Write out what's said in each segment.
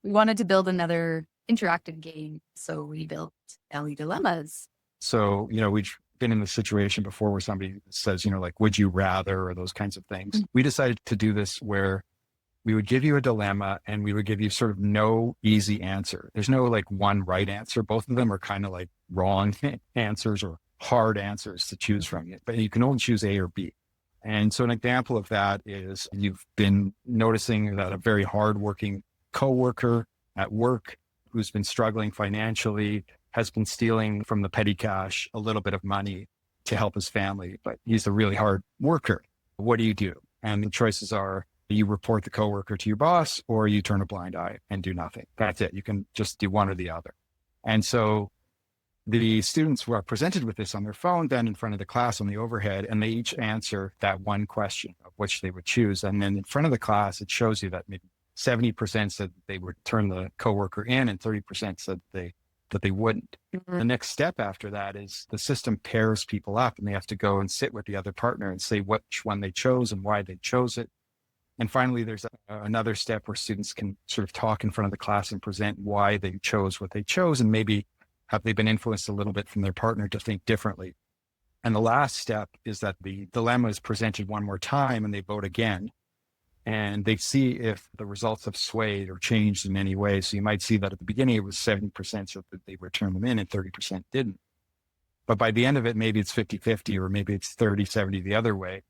we wanted to build another interactive game. So we built Ellie Dilemmas. So, we've been in the situation before where somebody says, like, would you rather, or those kinds of things. We decided to do this where we would give you a dilemma and we would give you sort of no easy answer. There's no like one right answer. Both of them are kind of like wrong answers or hard answers to choose from, but you can only choose A or B. And so an example of that is you've been noticing that a very hardworking coworker at work who's been struggling financially has been stealing from the petty cash a little bit of money to help his family, but he's a really hard worker. What do you do? And the choices are you report the coworker to your boss or you turn a blind eye and do nothing. That's it. You can just do one or the other. And so the students were presented with this on their phone, then in front of the class on the overhead, and they each answer that one question of which they would choose. And then in front of the class, it shows you that maybe 70% said they would turn the coworker in and 30% said that they wouldn't. The next step after that is the system pairs people up and they have to go and sit with the other partner and say which one they chose and why they chose it. And finally, there's another step where students can sort of talk in front of the class and present why they chose what they chose, and maybe have they been influenced a little bit from their partner to think differently. And the last step is that the dilemma is presented one more time and they vote again. And they see if the results have swayed or changed in any way. So you might see that at the beginning, it was 70% so that they would turn them in and 30% didn't. But by the end of it, maybe it's 50-50 or maybe it's 30-70 the other way,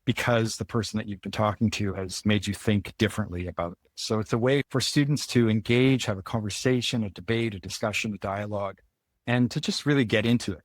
because the person that you've been talking to has made you think differently about it. So it's a way for students to engage, have a conversation, a debate, a discussion, a dialogue, and to just really get into it,